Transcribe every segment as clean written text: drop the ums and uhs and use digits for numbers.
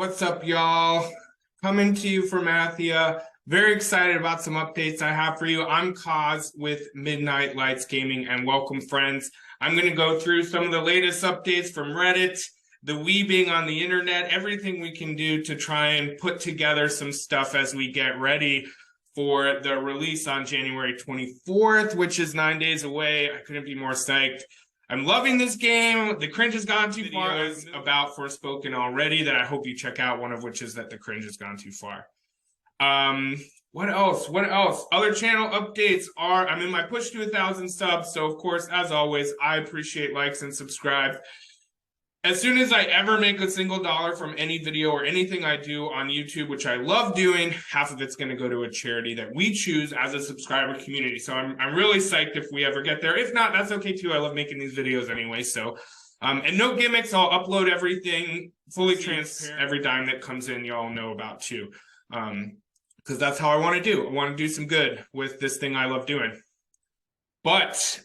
What's up, y'all? Coming to you from Athia. Very excited about some updates I have for you. I'm Kaz with Midnite Lights Gaming, and welcome, friends. I'm going to go through some of the latest updates from Reddit, the weebing on the internet, everything we can do to try and put together some stuff as we get ready for the release on January 24th, which is 9 days away. I couldn't be more psyched. I'm loving this game. The cringe has gone too far. Videos about Forspoken already that I hope you check out, one of which is that the cringe has gone too far. What else? Other channel updates are, I'm in my push to 1,000 subs, so of course, as always, I appreciate likes and subscribe. As soon as I ever make a single dollar from any video or anything I do on YouTube, which I love doing, half of it's going to go to a charity that we choose as a subscriber community. So I'm really psyched if we ever get there. If not, that's okay too. I love making these videos anyway. So, and no gimmicks. I'll upload everything fully transparent. Every dime that comes in, y'all know about too. Because that's how I want to do. I want to do some good with this thing I love doing. But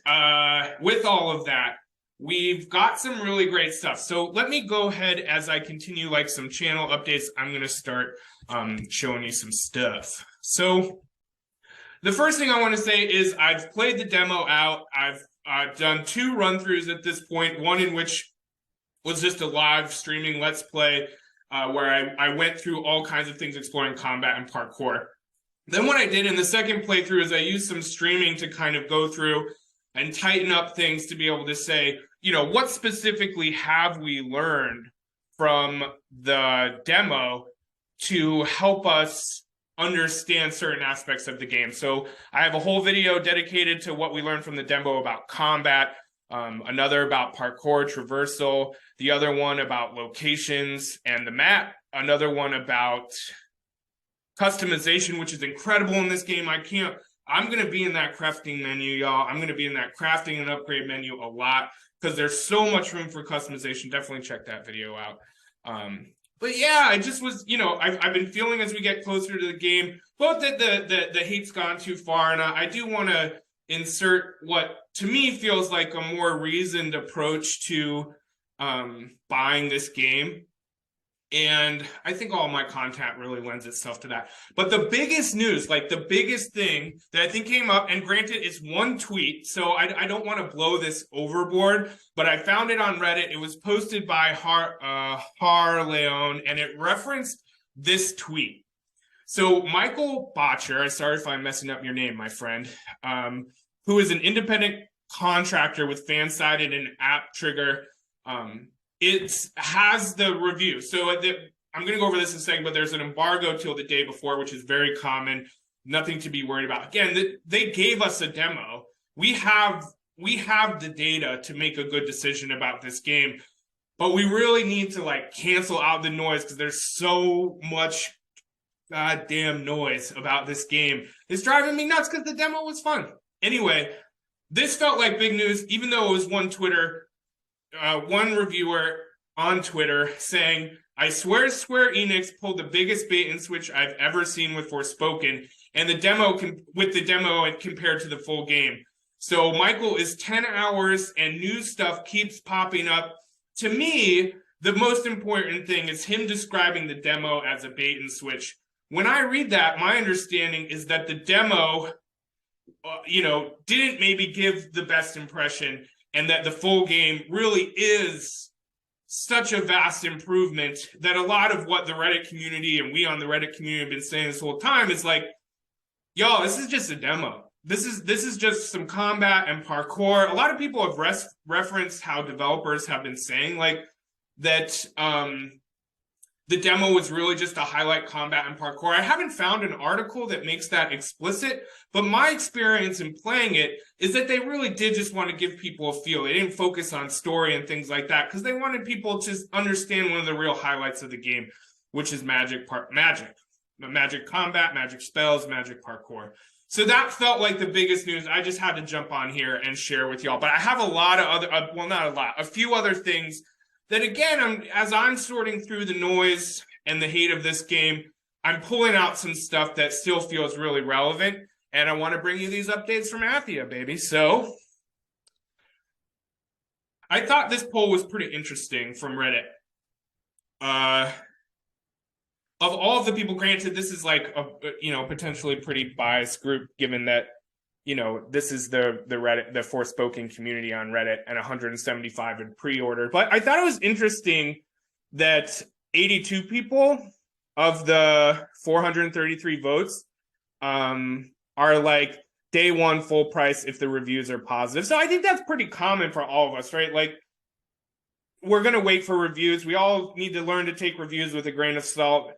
with all of that, we've got some really great stuff. So let me go ahead as I continue like some channel updates. I'm going to start showing you some stuff. So the first thing I want to say is I've played the demo out. I've done 2 run-throughs at this point, one in which was just a live streaming Let's Play where I went through all kinds of things exploring combat and parkour. Then what I did in the second playthrough is I used some streaming to kind of go through and tighten up things to be able to say, you know, what specifically have we learned from the demo to help us understand certain aspects of the game. So I have a whole video dedicated to what we learned from the demo about combat, another about parkour, traversal, the other one about locations and the map, another one about customization, which is incredible in this game. I'm going to be in that crafting menu, y'all. I'm going to be in that crafting and upgrade menu a lot because there's so much room for customization. Definitely check that video out. But yeah, I just was, you know, I've been feeling as we get closer to the game, both that the hate's gone too far, and I do want to insert what to me feels like a more reasoned approach to buying this game. And I think all my content really lends itself to that. But the biggest news, like the biggest thing that I think came up, and granted, it's one tweet, so I don't want to blow this overboard, but I found it on Reddit. It was posted by Harleon, and it referenced this tweet. So Michael Botcher, sorry if I'm messing up your name, my friend, who is an independent contractor with Fansided and App Trigger, it has the review. So I'm going to go over this in a second, but there's an embargo till the day before, which is very common. Nothing to be worried about. Again, they gave us a demo. We have the data to make a good decision about this game, but we really need to like cancel out the noise because there's so much goddamn noise about this game. It's driving me nuts because the demo was fun. Anyway, this felt like big news, even though it was one reviewer on Twitter saying, I swear Square Enix pulled the biggest bait and switch I've ever seen with Forspoken, and the demo compared to the full game. So Michael is 10 hours and new stuff keeps popping up. To me, the most important thing is him describing the demo as a bait and switch. When I read that, my understanding is that the demo, didn't maybe give the best impression, and that the full game really is such a vast improvement that a lot of what the Reddit community and we on the Reddit community have been saying this whole time is like, y'all, this is just a demo. This is just some combat and parkour. A lot of people have referenced how developers have been saying like that the demo was really just to highlight combat and parkour. I haven't found an article that makes that explicit, but my experience in playing it is that they really did just want to give people a feel. They didn't focus on story and things like that because they wanted people to understand one of the real highlights of the game, which is magic combat, magic spells, magic parkour. So that felt like the biggest news. I just had to jump on here and share with y'all. But I have a lot of other, a few other things that, again, as I'm sorting through the noise and the hate of this game, I'm pulling out some stuff that still feels really relevant, and I want to bring you these updates from Athia, baby. So I thought this poll was pretty interesting from Reddit. of all of the people, granted, this is like a potentially pretty biased group, given that this is the Reddit, the Forspoken community on Reddit, and 175 had pre-ordered. But I thought it was interesting that 82 people of the 433 votes are like day one full price if the reviews are positive. So I think that's pretty common for all of us, right? Like, we're going to wait for reviews. We all need to learn to take reviews with a grain of salt.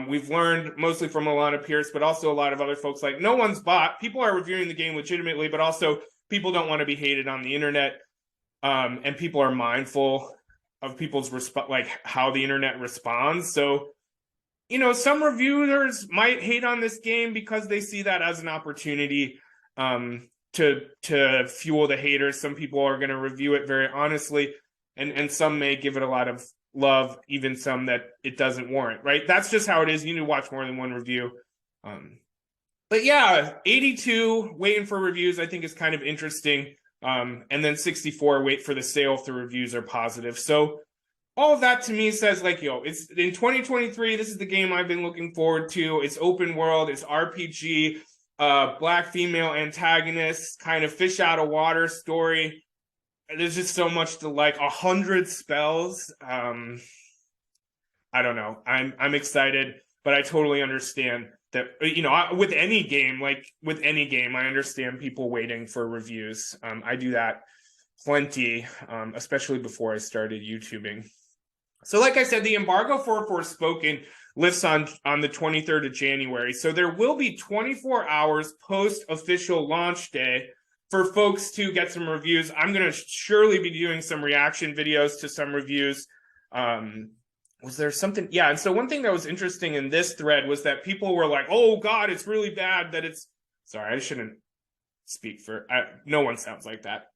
We've learned mostly from Alana Pierce, but also a lot of other folks. Like, no one's bought. People are reviewing the game legitimately, but also people don't want to be hated on the internet. And people are mindful of people's like how the internet responds. So, some reviewers might hate on this game because they see that as an opportunity to fuel the haters. Some people are going to review it very honestly, and some may give it a lot of love, even some that it doesn't warrant, right? That's just how it is. You need to watch more than one review. But yeah, 82 waiting for reviews, I think, is kind of interesting. And then 64 wait for the sale if the reviews are positive. So all of that to me says, like, it's in 2023. This is the game I've been looking forward to. It's open world, it's RPG, black female antagonist, kind of fish out of water story. There's just so much to like. 100 spells. I don't know. I'm excited, but I totally understand that, with any game, I understand people waiting for reviews. I do that plenty, especially before I started YouTubing. So like I said, the embargo for Forspoken lifts on the 23rd of January. So there will be 24 hours post official launch day for folks to get some reviews. I'm going to surely be doing some reaction videos to some reviews. Was there something? Yeah. And so one thing that was interesting in this thread was that people were like, oh God, it's really bad that it's, sorry, I shouldn't speak for, no one sounds like that.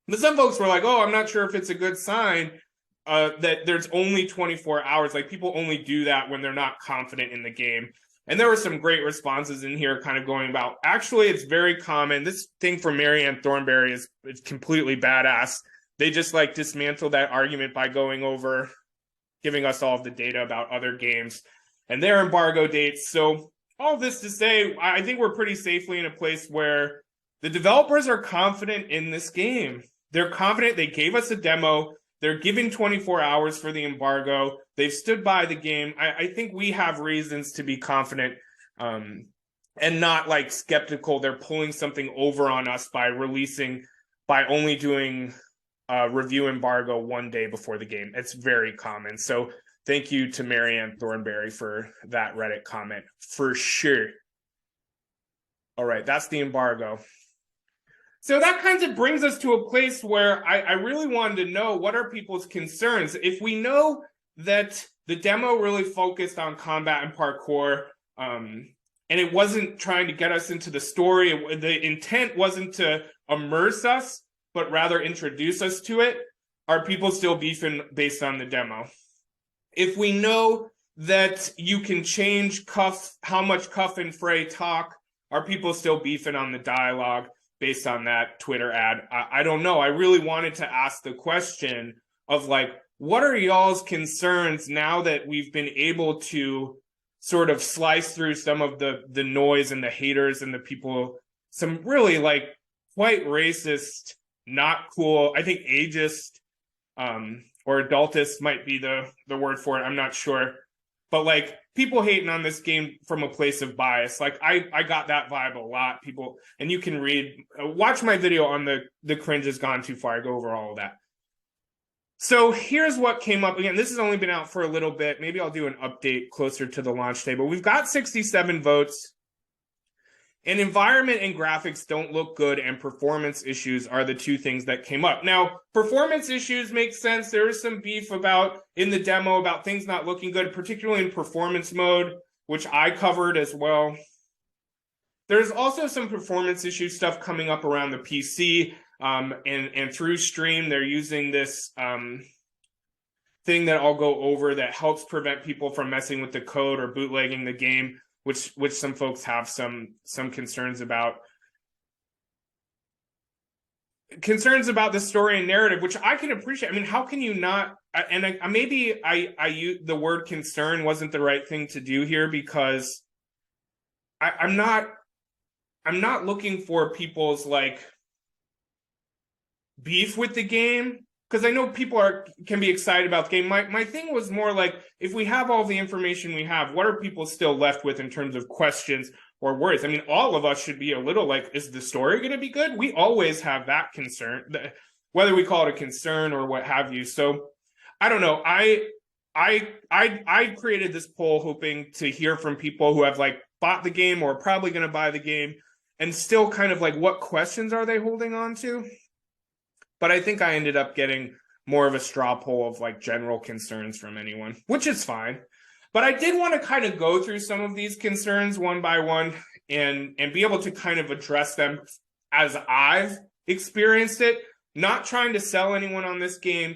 But some folks were like, oh, I'm not sure if it's a good sign that there's only 24 hours. Like, people only do that when they're not confident in the game. And there were some great responses in here kind of going about, actually, it's very common. This thing from Marianne Thornberry is completely badass. They just like dismantled that argument by going over, giving us all of the data about other games and their embargo dates. So all this to say, I think we're pretty safely in a place where the developers are confident in this game. They're confident. They gave us a demo. They're giving 24 hours for the embargo. They've stood by the game. I think we have reasons to be confident and not like skeptical. They're pulling something over on us by only doing a review embargo one day before the game. It's very common. So thank you to Marianne Thornberry for that Reddit comment, for sure. All right, that's the embargo. So that kind of brings us to a place where I really wanted to know, what are people's concerns? If we know that the demo really focused on combat and parkour, and it wasn't trying to get us into the story, the intent wasn't to immerse us, but rather introduce us to it, are people still beefing based on the demo? If we know that you can change how much Cuff and Frey talk, are people still beefing on the dialogue based on that Twitter ad? I don't know. I really wanted to ask the question of, like, what are y'all's concerns now that we've been able to sort of slice through some of the noise and the haters and the people, some really like quite racist, not cool, I think ageist, or adultist might be the word for it. I'm not sure. But like, people hating on this game from a place of bias. Like, I got that vibe a lot. People, and you can watch my video on the cringe has gone too far. I go over all of that. So here's what came up. Again, this has only been out for a little bit. Maybe I'll do an update closer to the launch day, but we've got 67 votes. And environment and graphics don't look good, and performance issues are the two things that came up. Now, performance issues make sense. There is some beef in the demo about things not looking good, particularly in performance mode, which I covered as well. There's also some performance issue stuff coming up around the PC, and through stream. They're using this thing that I'll go over that helps prevent people from messing with the code or bootlegging the game, which some folks have some concerns about. concerns about the story and narrative, which I can appreciate. I mean, how can you not? Maybe I use the word concern wasn't the right thing to do here, because I'm not looking for people's like beef with the game, because I know people can be excited about the game. My thing was more like, if we have all the information we have, what are people still left with in terms of questions or worries? I mean, all of us should be a little like, is the story going to be good? We always have that concern, whether we call it a concern or what have you. So I don't know. I created this poll hoping to hear from people who have like bought the game or probably going to buy the game, and still kind of like, what questions are they holding on to? But I think I ended up getting more of a straw poll of like general concerns from anyone, which is fine. But I did want to kind of go through some of these concerns one by one and be able to kind of address them as I've experienced it, not trying to sell anyone on this game,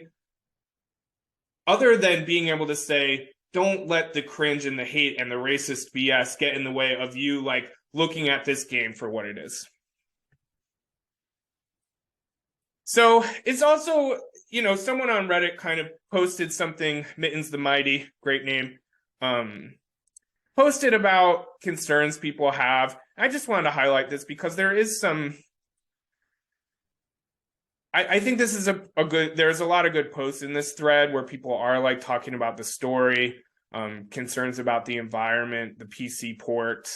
other than being able to say, don't let the cringe and the hate and the racist BS get in the way of you like looking at this game for what it is. So it's also, someone on Reddit kind of posted something, Mittens the Mighty, great name, posted about concerns people have. I just wanted to highlight this because there is some, I think this is a good, there's a lot of good posts in this thread where people are like talking about the story, concerns about the environment, the PC port,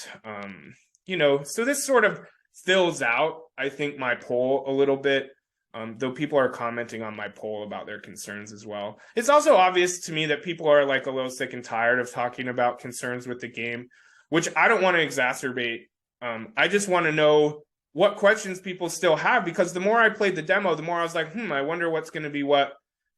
so this sort of fills out, I think, my poll a little bit. Though people are commenting on my poll about their concerns as well. It's also obvious to me that people are like a little sick and tired of talking about concerns with the game, which I don't want to exacerbate. I just want to know what questions people still have, because the more I played the demo, the more I was like, I wonder what's going to be what.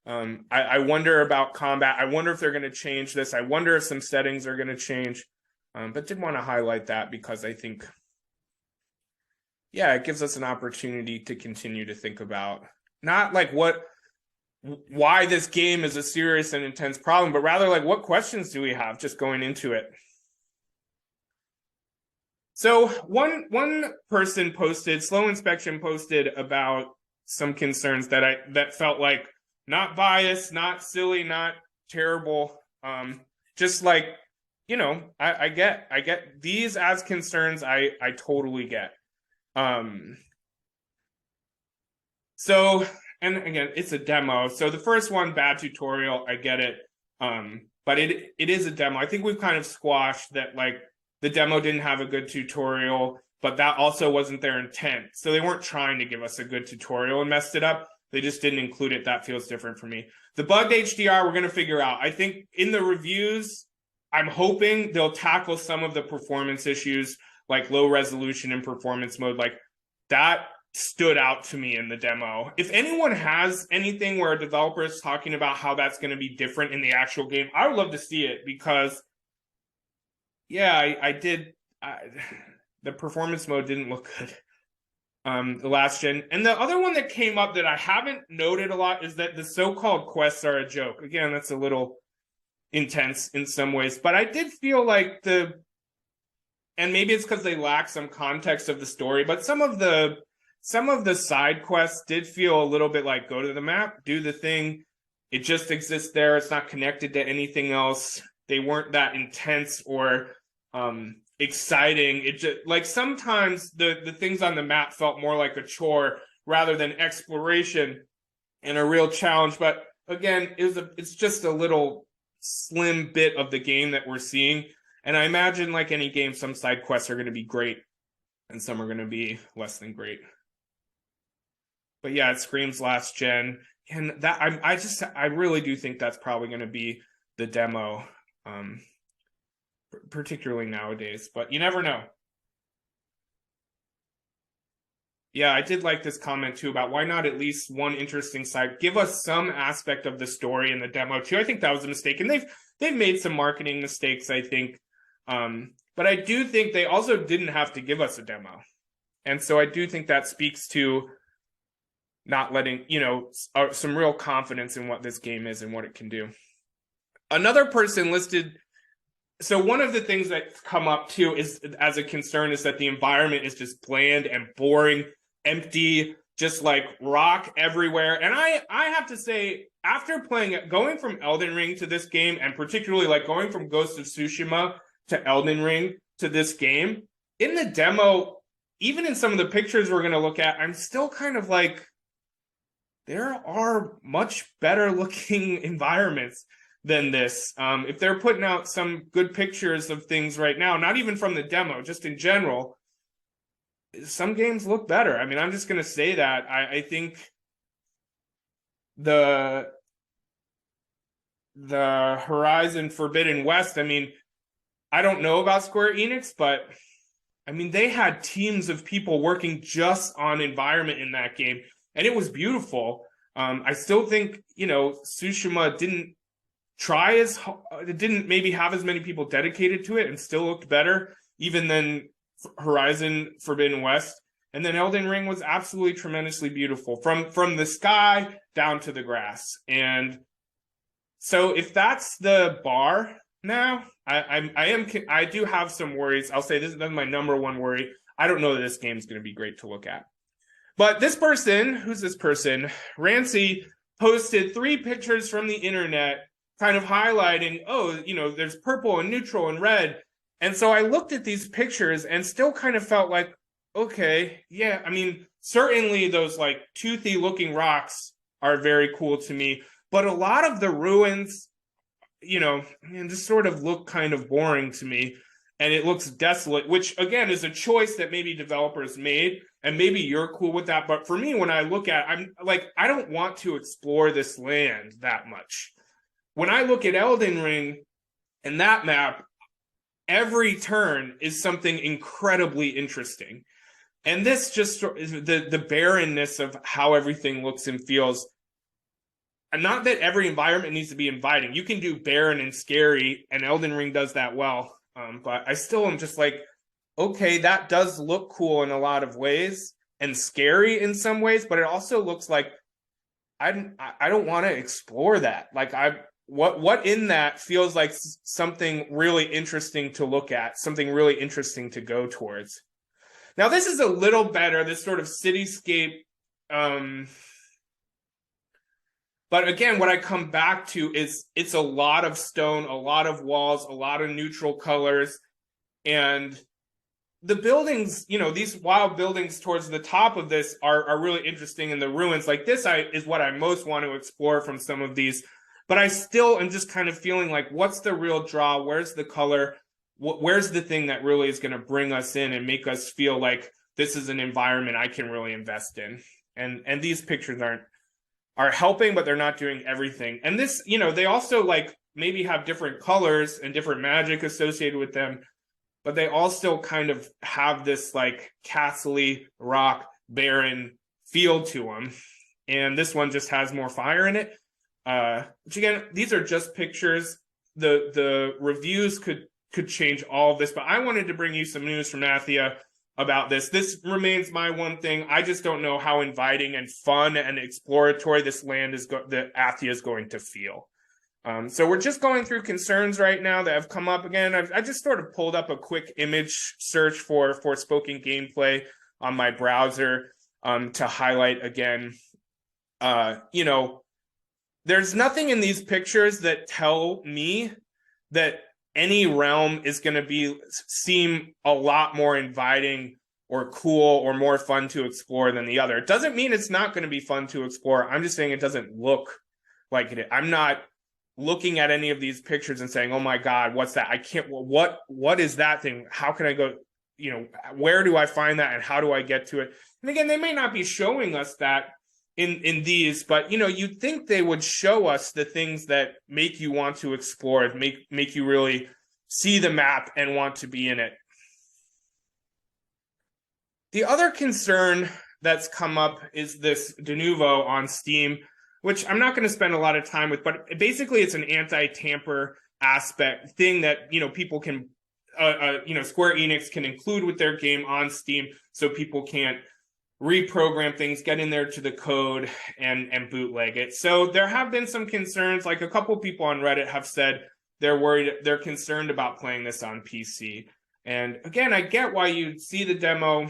I wonder about combat. I wonder if they're going to change this. I wonder if some settings are going to change. But did want to highlight that because I think, it gives us an opportunity to continue to think about not like why this game is a serious and intense problem, but rather like, what questions do we have just going into it? So one person posted, Slow Inspection posted about some concerns that felt like not biased, not silly, not terrible. Just like, I get these as concerns. I totally get. So, and again, it's a demo. So the first one, bad tutorial, I get it. But it is a demo. I think we've kind of squashed that, like, the demo didn't have a good tutorial, but that also wasn't their intent. So they weren't trying to give us a good tutorial and messed it up. They just didn't include it. That feels different for me. The bugged HDR, we're going to figure out. I think in the reviews, I'm hoping they'll tackle some of the performance issues, like low resolution and performance mode. Like, that stood out to me in the demo. If anyone has anything where a developer is talking about how that's going to be different in the actual game, I would love to see it, because I did. The performance mode didn't look good. The last gen. And the other one that came up that I haven't noted a lot is that the so-called quests are a joke. Again, that's a little intense in some ways, but I did feel like and maybe it's because they lack some context of the story, but some of the side quests did feel a little bit like, go to the map, do the thing. It just exists there. It's not connected to anything else. They weren't that intense or exciting. It just, like, sometimes the things on the map felt more like a chore rather than exploration and a real challenge. But again, it's just a little slim bit of the game that we're seeing. And I imagine, like any game, some side quests are going to be great and some are going to be less than great. But yeah, it screams last gen. And that I really do think that's probably going to be the demo, particularly nowadays. But you never know. Yeah, I did like this comment too about why not at least one interesting side. Give us some aspect of the story in the demo too. I think that was a mistake. And they've made some marketing mistakes, I think. But I do think they also didn't have to give us a demo. And so I do think that speaks to not letting, some real confidence in what this game is and what it can do. Another person listed, so one of the things that come up too is, as a concern, is that the environment is just bland and boring, empty. just like rock everywhere. And I have to say, after playing it, going from Elden Ring to this game, and particularly like going from Ghost of Tsushima to Elden Ring to this game, in the demo, even in some of the pictures we're going to look at, I'm still kind of like, there are much better looking environments than this. If they're putting out some good pictures of things right now, not even from the demo, just in general, some games look better. I mean, I'm just going to say that. I think the Horizon Forbidden West, I mean, I don't know about Square Enix, but I mean, they had teams of people working just on environment in that game, and it was beautiful. I still think, you know, Tsushima didn't didn't maybe have as many people dedicated to it, and still looked better even than Horizon Forbidden West. And then Elden Ring was absolutely tremendously beautiful from the sky down to the grass. And so if that's the bar now, I do have some worries. I'll say that's my number one worry. I don't know that this game's going to be great to look at. But this person, who's this person? Rancy posted 3 pictures from the internet kind of highlighting, oh, you know, there's purple and neutral and red. And so I looked at these pictures and still kind of felt like, okay, yeah, I mean, certainly those like toothy looking rocks are very cool to me, but a lot of the ruins, you know, just sort of look kind of boring to me, and it looks desolate, which again is a choice that maybe developers made, and maybe you're cool with that. But for me, when I look at, I'm like, I don't want to explore this land that much. When I look at Elden Ring and that map, every turn is something incredibly interesting. And this just is the barrenness of how everything looks and feels. And not that every environment needs to be inviting. You can do barren and scary, and Elden Ring does that well. But I still am just like, okay, that does look cool in a lot of ways and scary in some ways, but it also looks like I don't want to explore that. Like what in that feels like something really interesting to look at, something really interesting to go towards. Now, this is a little better, this sort of cityscape. But again, what I come back to is it's a lot of stone, a lot of walls, a lot of neutral colors. And the buildings, you know, these wild buildings towards the top of this are really interesting in the ruins. Like this is what I most want to explore from some of these. But I still am just kind of feeling like, what's the real draw? Where's the color? Where's the thing that really is going to bring us in and make us feel like this is an environment I can really invest in? And these pictures are helping, but they're not doing everything. And this, you know, they also like maybe have different colors and different magic associated with them, but they all still kind of have this like castle-y, rock, barren feel to them. And this one just has more fire in it. Which again, these are just pictures. The reviews could change all of this, but I wanted to bring you some news from Athia about this. This remains my one thing. I just don't know how inviting and fun and exploratory this land that Athia is going to feel. So we're just going through concerns right now that have come up. Again, I just sort of pulled up a quick image search for Forspoken gameplay on my browser to highlight again. You know, there's nothing in these pictures that tell me that any realm is going to seem a lot more inviting or cool or more fun to explore than the other. It doesn't mean it's not going to be fun to explore. I'm just saying it doesn't look like it. I'm not looking at any of these pictures and saying, oh my God, what's that? I can't, what is that thing? How can I go, you know, where do I find that and how do I get to it? And again, they may not be showing us that in these, but you know, you'd think they would show us the things that make you want to explore it, make you really see the map and want to be in it. The other concern that's come up is this Denuvo on Steam, which I'm not going to spend a lot of time with, but basically it's an anti-tamper aspect thing that, you know, people can, you know, Square Enix can include with their game on Steam so people can't reprogram things, get in there to the code and bootleg it. So there have been some concerns, like a couple people on Reddit have said they're concerned about playing this on PC. And again, I get why you'd see the demo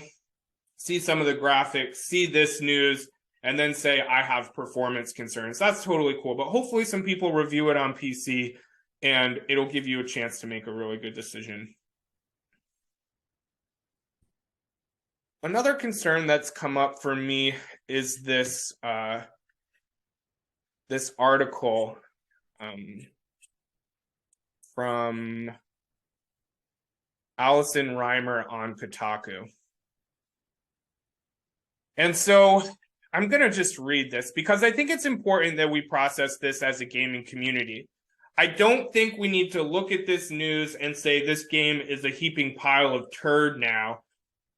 see some of the graphics, see this news, and then say, I have performance concerns. That's totally cool. But hopefully some people review it on PC and it'll give you a chance to make a really good decision. Another concern that's come up for me is this this article from Allison Reimer on Kotaku. And so I'm going to just read this because I think it's important that we process this as a gaming community. I don't think we need to look at this news and say this game is a heaping pile of turd now,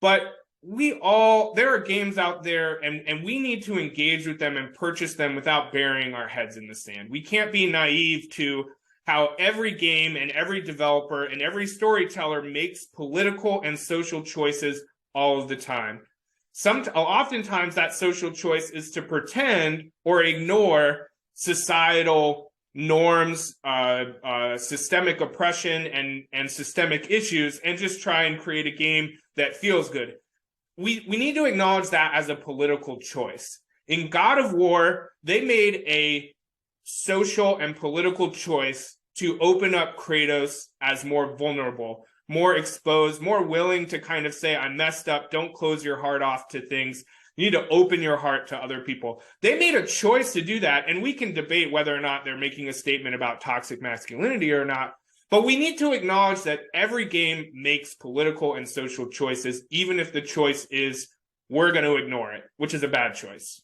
but there are games out there and we need to engage with them and purchase them without burying our heads in the sand. We can't be naive to how every game and every developer and every storyteller makes political and social choices all of the time. Oftentimes that social choice is to pretend or ignore societal norms, systemic oppression and systemic issues and just try and create a game that feels good. We need to acknowledge that as a political choice. In God of War, they made a social and political choice to open up Kratos as more vulnerable, more exposed, more willing to kind of say, I messed up, don't close your heart off to things. You need to open your heart to other people. They made a choice to do that, and we can debate whether or not they're making a statement about toxic masculinity or not. But we need to acknowledge that every game makes political and social choices, even if the choice is we're going to ignore it, which is a bad choice.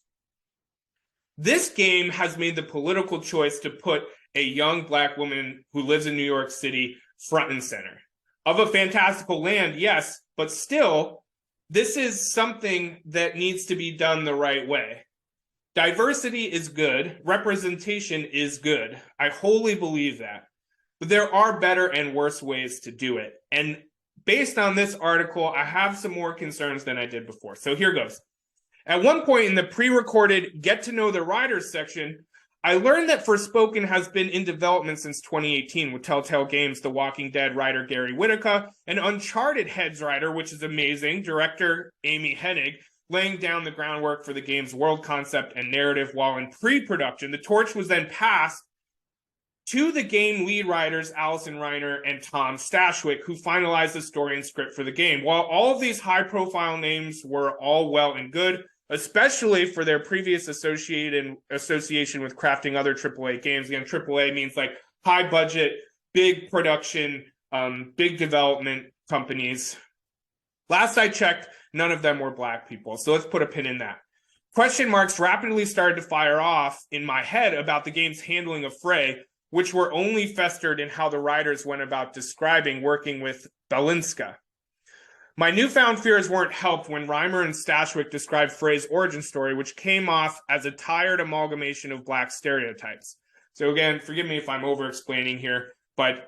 This game has made the political choice to put a young Black woman who lives in New York City front and center. Of a fantastical land, yes, but still, this is something that needs to be done the right way. Diversity is good. Representation is good. I wholly believe that. But there are better and worse ways to do it. And based on this article, I have some more concerns than I did before. So here goes. At one point in the pre-recorded Get to Know the Writers section, I learned that Forspoken has been in development since 2018 with Telltale Games, The Walking Dead writer Gary Whittaker, and Uncharted heads writer, which is amazing, director Amy Hennig, laying down the groundwork for the game's world concept and narrative while in pre-production. The torch was then passed to the game lead writers Allison Reiner and Tom Stashwick, who finalized the story and script for the game. While all of these high-profile names were all well and good, especially for their previous association with crafting other AAA games. Again, AAA means like high budget, big production, big development companies. Last I checked, none of them were Black people. So let's put a pin in that. Question marks rapidly started to fire off in my head about the game's handling of Frey, which were only festered in how the writers went about describing working with Balinska. My newfound fears weren't helped when Reimer and Stashwick described Frey's origin story, which came off as a tired amalgamation of Black stereotypes. So again, forgive me if I'm over-explaining here, but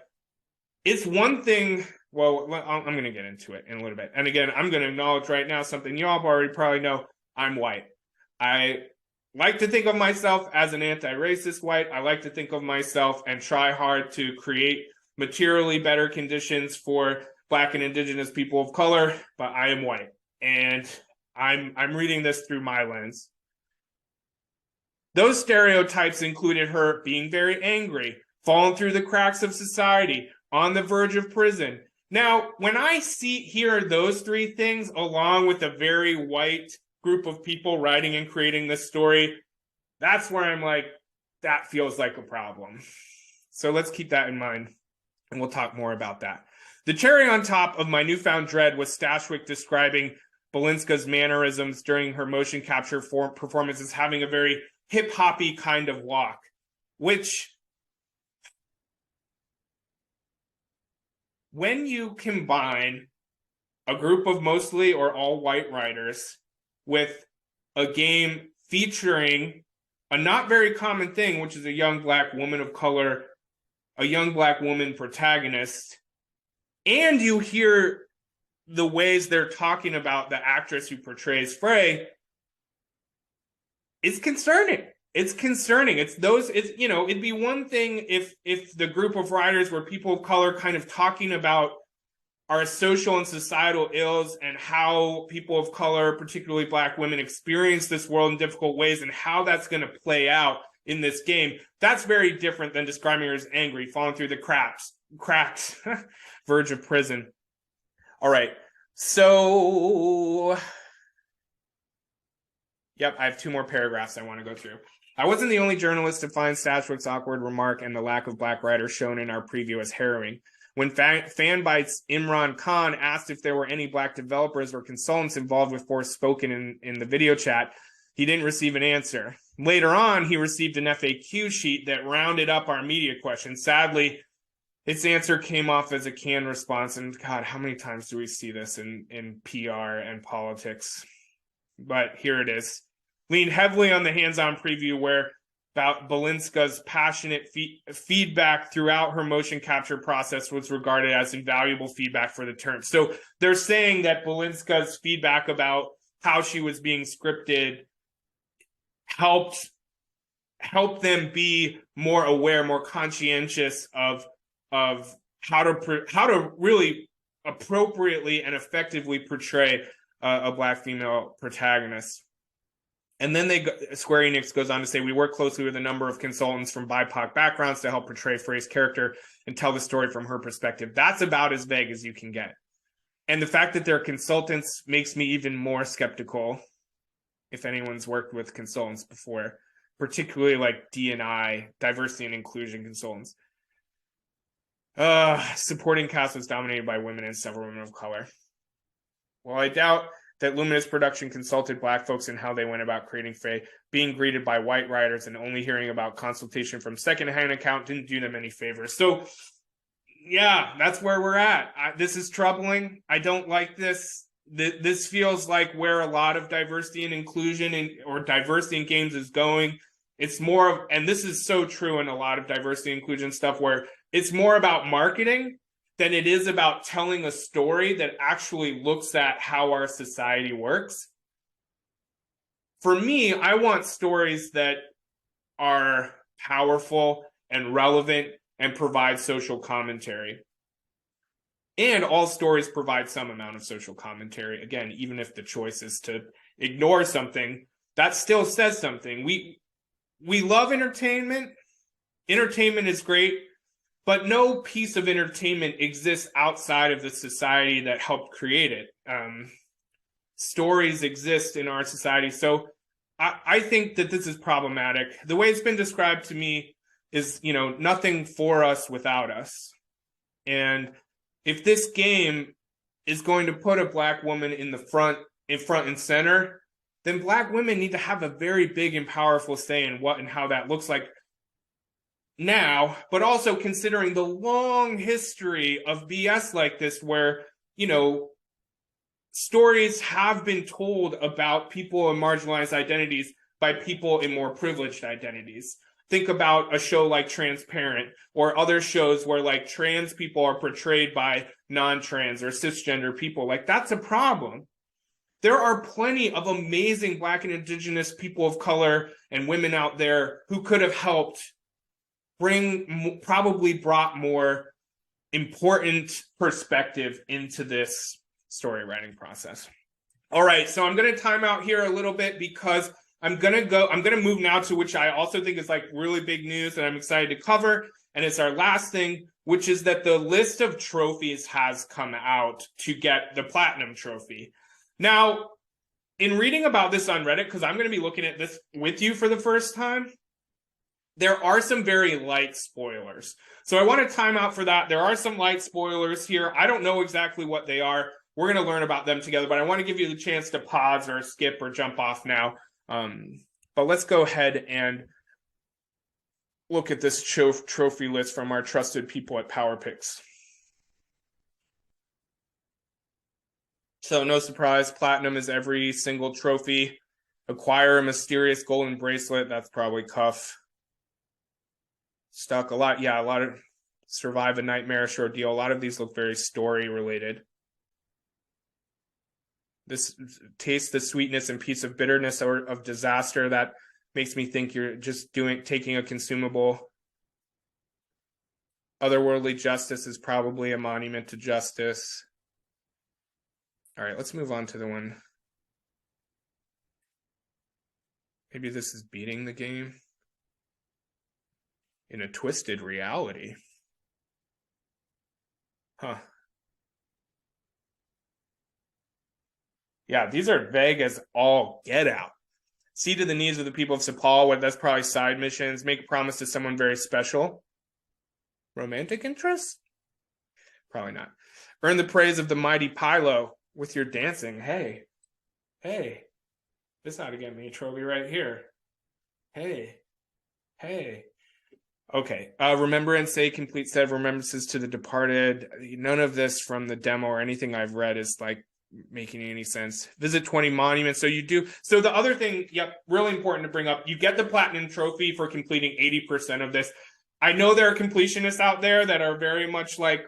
it's one thing. Well, I'm going to get into it in a little bit. And again, I'm going to acknowledge right now something you all already probably know. I'm white. I like to think of myself as an anti-racist white. I like to think of myself and try hard to create materially better conditions for Black and Indigenous people of color, but I am white, and I'm reading this through my lens. Those stereotypes included her being very angry, falling through the cracks of society, on the verge of prison. Now, when I hear those three things, along with a very white group of people writing and creating this story, that's where I'm like, that feels like a problem. So let's keep that in mind, and we'll talk more about that. The cherry on top of my newfound dread was Stashwick describing Balinska's mannerisms during her motion capture performances having a very hip-hoppy kind of walk, which, when you combine a group of mostly or all white writers with a game featuring a not very common thing, which is a young Black woman of color, a young Black woman protagonist, and you hear the ways they're talking about the actress who portrays Frey, it's concerning. It's concerning. It'd be one thing if the group of writers were people of color kind of talking about our social and societal ills and how people of color, particularly Black women, experience this world in difficult ways and how that's going to play out in this game, that's very different than describing her as angry, falling through the cracks, verge of prison. All right, so yep, I have 2 more paragraphs I want to go through. I wasn't the only journalist to find Stashwick's awkward remark and the lack of Black writers shown in our preview as harrowing. When Fanbytes Imran Khan asked if there were any Black developers or consultants involved with Forspoken in the video chat, he didn't receive an answer. Later on, he received an FAQ sheet that rounded up our media questions. Sadly, its answer came off as a canned response, and God, how many times do we see this in PR and politics? But here it is. Leaned heavily on the hands-on preview where Balinska's passionate feedback throughout her motion capture process was regarded as invaluable feedback for the term. So they're saying that Balinska's feedback about how she was being scripted helped them be more aware, more conscientious of how to really appropriately and effectively portray a Black female protagonist. And then Square Enix goes on to say, we work closely with a number of consultants from BIPOC backgrounds to help portray Frey's character and tell the story from her perspective. That's about as vague as you can get. And the fact that they're consultants makes me even more skeptical, if anyone's worked with consultants before, particularly like D&I, diversity and inclusion consultants. Supporting cast was dominated by women and several women of color. Well, I doubt that Luminous Production consulted Black folks in how they went about creating Faye. Being greeted by white writers and only hearing about consultation from secondhand account didn't do them any favors. So, yeah, that's where we're at. This is troubling. I don't like this. This feels like where a lot of diversity and inclusion or diversity in games is going. It's more of, and this is so true in a lot of diversity and inclusion stuff, where it's more about marketing than it is about telling a story that actually looks at how our society works. For me, I want stories that are powerful and relevant and provide social commentary. And all stories provide some amount of social commentary. Again, even if the choice is to ignore something, that still says something. We love entertainment. Entertainment is great. But no piece of entertainment exists outside of the society that helped create it. Stories exist in our society. So I think that this is problematic. The way it's been described to me is, nothing for us without us. And if this game is going to put a Black woman in front and center, then Black women need to have a very big and powerful say in what and how that looks like now, but also considering the long history of BS like this where, stories have been told about people in marginalized identities by people in more privileged identities. Think about a show like Transparent or other shows where like trans people are portrayed by non-trans or cisgender people. Like, that's a problem. There are plenty of amazing Black and Indigenous people of color and women out there who could have helped probably brought more important perspective into this story writing process. All right, so I'm going to time out here a little bit because I'm going to move now to which I also think is like really big news that I'm excited to cover. And it's our last thing, which is that the list of trophies has come out to get the platinum trophy. Now, in reading about this on Reddit, because I'm going to be looking at this with you for the first time, there are some very light spoilers. So I want to time out for that. There are some light spoilers here. I don't know exactly what they are. We're going to learn about them together, but I want to give you the chance to pause or skip or jump off now. But let's go ahead and look at this trophy list from our trusted people at PowerPicks. So no surprise, platinum is every single trophy. Acquire a mysterious golden bracelet. That's probably Cuff. Stuck a lot of survive a nightmarish ordeal. A lot of these look very story related. This taste the sweetness and piece of bitterness or of disaster. That makes me think you're just taking a consumable. Otherworldly justice is probably a monument to justice. All right, let's move on to the one. Maybe this is beating the game in a twisted reality. Huh. Yeah, these are vague as all get out. See to the needs of the people of Sepal, what that's probably side missions. Make a promise to someone very special. Romantic interest? Probably not. Earn the praise of the mighty Pilo with your dancing. Hey. This ought to get me a trophy right here. Hey. Okay. Remember and say complete set of remembrances to the departed. None of this from the demo or anything I've read is like making any sense. Visit 20 monuments. So you do. So the other thing, yep, really important to bring up. You get the platinum trophy for completing 80% of this. I know there are completionists out there that are very much like,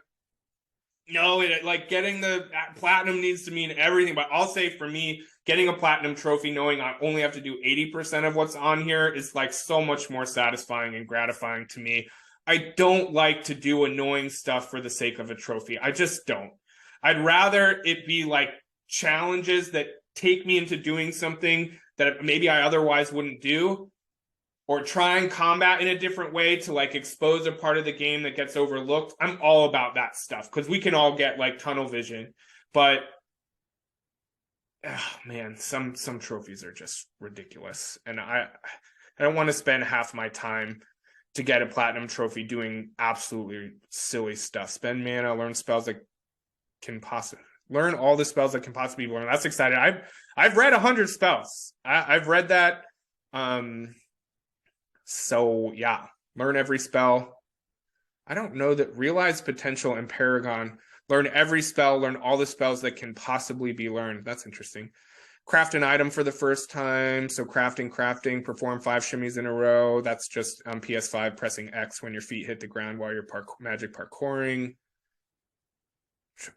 no, like getting the platinum needs to mean everything. But I'll say for me, getting a platinum trophy, knowing I only have to do 80% of what's on here is like so much more satisfying and gratifying to me. I don't like to do annoying stuff for the sake of a trophy. I just don't. I'd rather it be like challenges that take me into doing something that maybe I otherwise wouldn't do, or trying combat in a different way to like expose a part of the game that gets overlooked. I'm all about that stuff because we can all get like tunnel vision, but man, some trophies are just ridiculous, and I don't want to spend half my time to get a platinum trophy doing absolutely silly stuff. Spend mana, learn spells that can possibly learn all the spells that can possibly be learned. That's exciting. I've read 100 spells. I've read that. So yeah, learn every spell. I don't know that realize potential and Paragon. Learn every spell, learn all the spells that can possibly be learned. That's interesting. Craft an item for the first time. So crafting, perform 5 shimmies in a row. That's just on PS5, pressing X when your feet hit the ground while you're magic parkouring.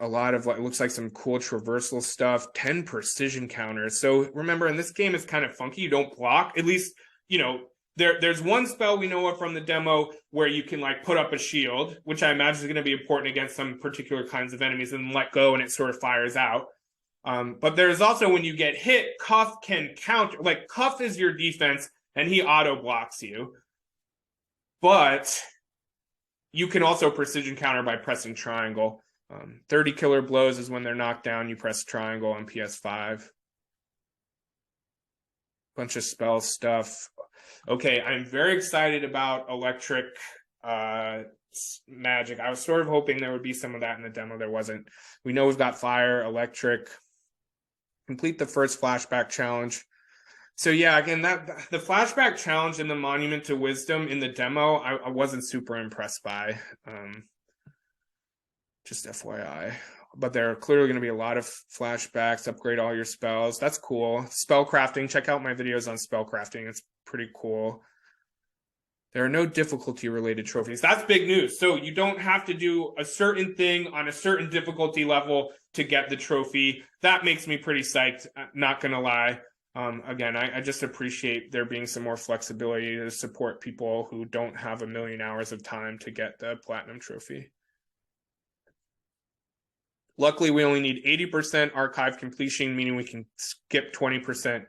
A lot of what looks like some cool traversal stuff. 10 precision counters. So remember, in this game, it's kind of funky. You don't block. At least, you know, there's one spell we know of from the demo where you can like put up a shield, which I imagine is going to be important against some particular kinds of enemies, and let go and it sort of fires out. But there's also when you get hit, Cuff can counter. Like Cuff is your defense and he auto blocks you. But you can also precision counter by pressing triangle. 30 killer blows is when they're knocked down. You press triangle on PS5. Bunch of spell stuff. Okay, I'm very excited about electric magic. I was sort of hoping there would be some of that in the demo. There wasn't. We know we've got fire, electric. Complete the first flashback challenge. So yeah, again, that the flashback challenge and the Monument to Wisdom in the demo, I wasn't super impressed by. Just FYI. But there are clearly going to be a lot of flashbacks. Upgrade all your spells. That's cool. Spell crafting. Check out my videos on spell crafting. It's pretty cool. There are no difficulty related trophies. That's big news. So you don't have to do a certain thing on a certain difficulty level to get the trophy. That makes me pretty psyched. Not going to lie. Again, I just appreciate there being some more flexibility to support people who don't have a million hours of time to get the platinum trophy. Luckily, we only need 80% archive completion, meaning we can skip 20%.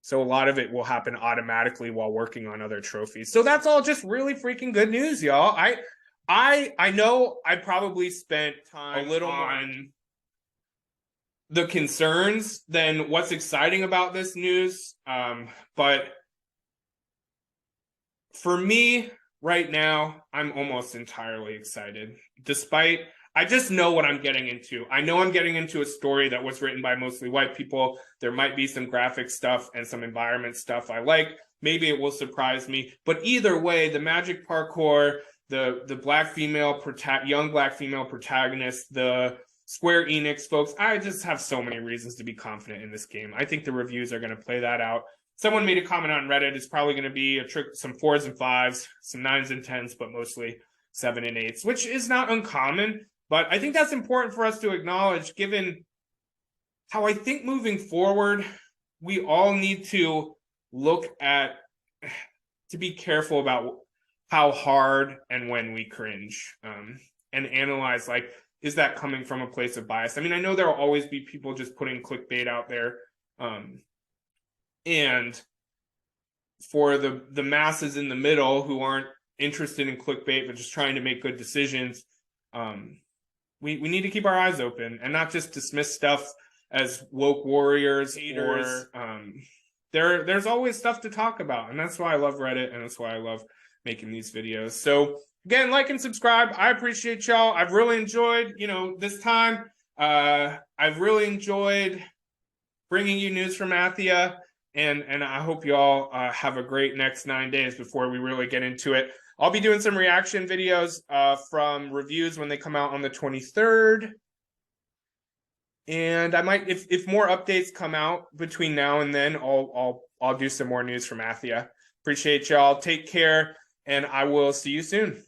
So a lot of it will happen automatically while working on other trophies. So that's all just really freaking good news, y'all. I know I probably spent time a little on the concerns than what's exciting about this news. But for me, right now, I'm almost entirely excited. Despite, I just know what I'm getting into. I know I'm getting into a story that was written by mostly white people. There might be some graphic stuff and some environment stuff I like. Maybe it will surprise me. But either way, the magic parkour, the black female young black female protagonist, the Square Enix folks, I just have so many reasons to be confident in this game. I think the reviews are going to play that out. Someone made a comment on Reddit. It's probably going to be some 4s and 5s, some 9s and 10s, but mostly 7 and 8s, which is not uncommon. But I think that's important for us to acknowledge, given how I think moving forward, we all need to look at, to be careful about how hard and when we cringe, and analyze, like, is that coming from a place of bias? I mean, I know there will always be people just putting clickbait out there, and for the masses in the middle who aren't interested in clickbait but just trying to make good decisions, we need to keep our eyes open and not just dismiss stuff as woke warriors, haters. There's always stuff to talk about, and that's why I love Reddit, and that's why I love making these videos. So again, like and subscribe. I appreciate y'all. I've really enjoyed, this time. I've really enjoyed bringing you news from Athia, and I hope y'all have a great next 9 days before we really get into it. I'll be doing some reaction videos from reviews when they come out on the 23rd. And I might, if more updates come out between now and then, I'll do some more news from Athia. Appreciate y'all. Take care, and I will see you soon.